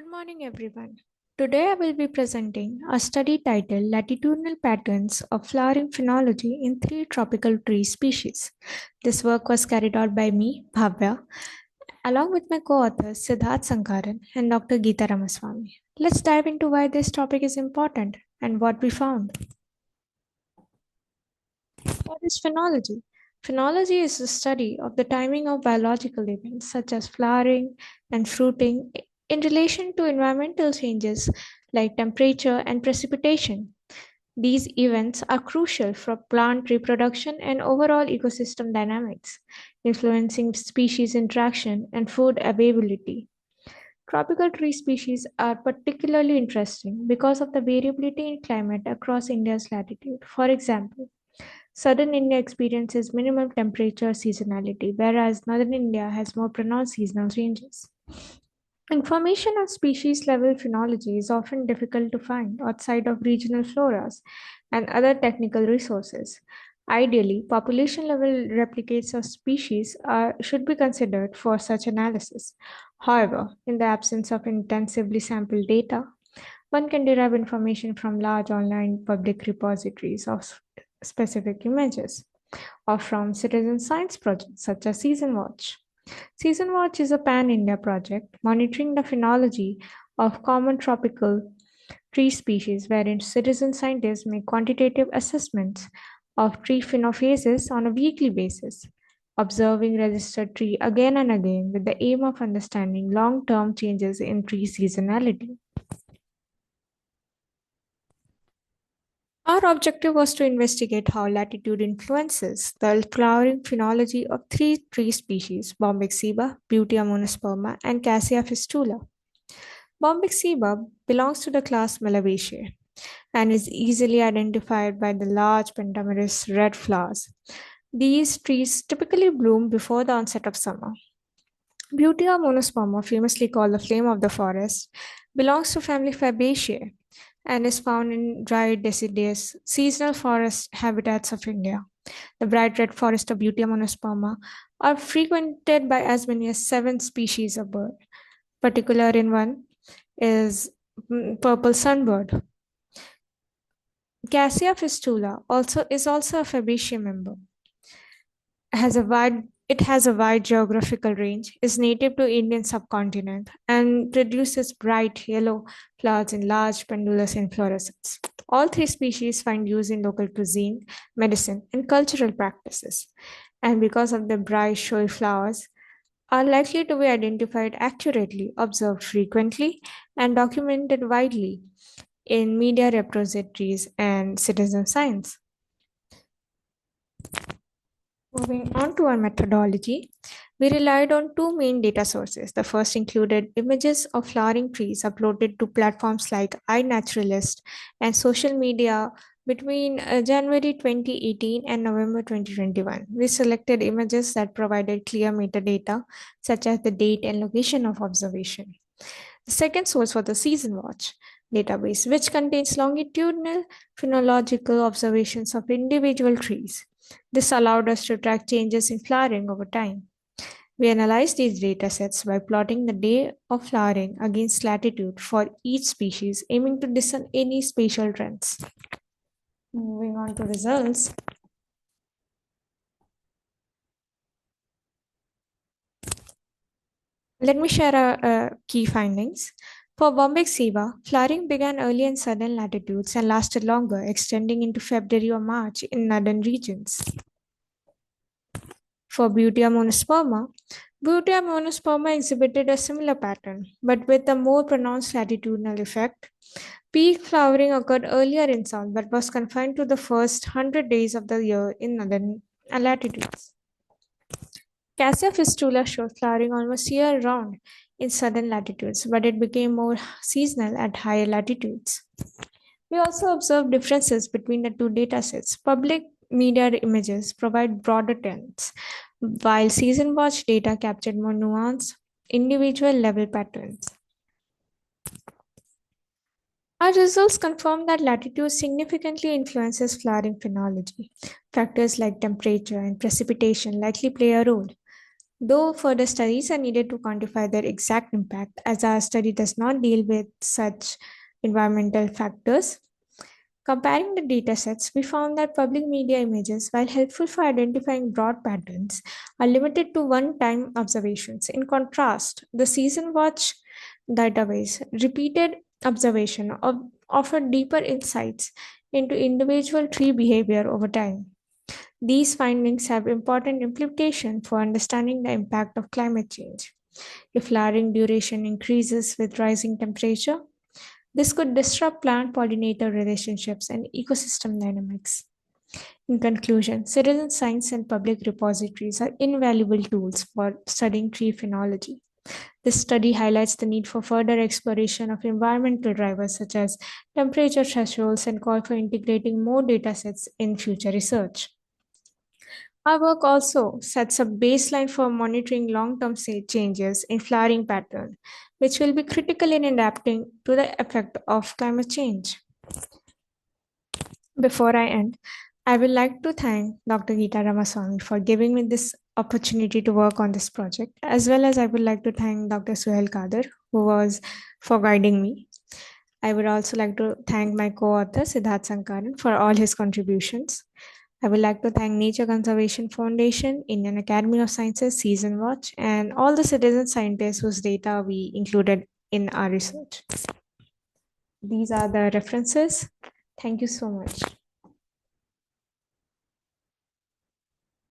Good morning, everyone. Today I will be presenting a study titled Latitudinal Patterns of Flowering Phenology in Three Tropical Tree Species. This work was carried out by me, Bhavya, along with my co authors Siddharth Sankaran and Dr. Geeta Ramaswamy. Let's dive into why this topic is important and what we found. What is phenology? Phenology is the study of the timing of biological events such as flowering and fruiting in relation to environmental changes like temperature and precipitation. These events are crucial for plant reproduction and overall ecosystem dynamics, influencing species interaction and food availability. Tropical tree species are particularly interesting because of the variability in climate across India's latitude. For example, Southern India experiences minimum temperature seasonality, whereas Northern India has more pronounced seasonal changes. Information on species level phenology is often difficult to find outside of regional floras and other technical resources. Ideally, population level replicates of species should be considered for such analysis. However, in the absence of intensively sampled data, one can derive information from large online public repositories of specific images or from citizen science projects such as Season Watch. Season Watch is a pan India project monitoring the phenology of common tropical tree species, wherein citizen scientists make quantitative assessments of tree phenophases on a weekly basis, observing registered tree again and again with the aim of understanding long term changes in tree seasonality. Our objective was to investigate how latitude influences the flowering phenology of three tree species, Bombyx, Butea monosperma, and Cassia fistula. Bombyx belongs to the class Malabaceae and is easily identified by the large pentamerous red flowers. These trees typically bloom before the onset of summer. Butea monosperma, famously called the flame of the forest, belongs to family Fabaceae and is found in dry deciduous seasonal forest habitats of India. The bright red forest of Butea monosperma are frequented by as many as 7 species of bird. Particular in one is purple sunbird. Cassia fistula is also a Fabaceae member. It has a wide geographical range, is native to Indian subcontinent, and produces bright yellow flowers in large pendulous inflorescence. All three species find use in local cuisine, medicine, and cultural practices, and because of their bright, showy flowers, are likely to be identified accurately, observed frequently, and documented widely in media repositories and citizen science. Moving on to our methodology, we relied on two main data sources. The first included images of flowering trees uploaded to platforms like iNaturalist and social media between January 2018 and November 2021. We selected images that provided clear metadata, such as the date and location of observation. The second source was the Season Watch database, which contains longitudinal phenological observations of individual trees. This allowed us to track changes in flowering over time. We analyzed these datasets by plotting the day of flowering against latitude for each species, aiming to discern any spatial trends. Moving on to results. Let me share our key findings. For Bombyx, flowering began early in southern latitudes and lasted longer, extending into February or March in northern regions. For Butea monosperma exhibited a similar pattern, but with a more pronounced latitudinal effect. Peak flowering occurred earlier in south, but was confined to the first 100 days of the year in northern latitudes. Cassia fistula showed flowering almost year round in southern latitudes, but it became more seasonal at higher latitudes. We also observed differences between the two datasets. Public media images provide broader trends, while season watch data captured more nuanced, individual level patterns. Our results confirm that latitude significantly influences flowering phenology. Factors like temperature and precipitation likely play a role. though further studies are needed to quantify their exact impact, as our study does not deal with such environmental factors. Comparing the datasets, we found that public media images, while helpful for identifying broad patterns, are limited to one time observations. In contrast, the season watch database, repeated observation offer deeper insights into individual tree behavior over time. These findings have important implications for understanding the impact of climate change. If flowering duration increases with rising temperature, this could disrupt plant pollinator relationships and ecosystem dynamics. In conclusion, citizen science and public repositories are invaluable tools for studying tree phenology. This study highlights the need for further exploration of environmental drivers such as temperature thresholds and call for integrating more datasets in future research. Our work also sets a baseline for monitoring long-term changes in flowering pattern, which will be critical in adapting to the effect of climate change. Before I end, I would like to thank Dr. Geeta Ramaswamy for giving me this opportunity to work on this project, as well as I would like to thank Dr. Suhail Kadir, who was for guiding me. I would also like to thank my co-author Siddharth Sankaran for all his contributions. I would like to thank Nature Conservation Foundation, Indian Academy of Sciences, Season Watch, and all the citizen scientists whose data we included in our research. These are the references. Thank you so much.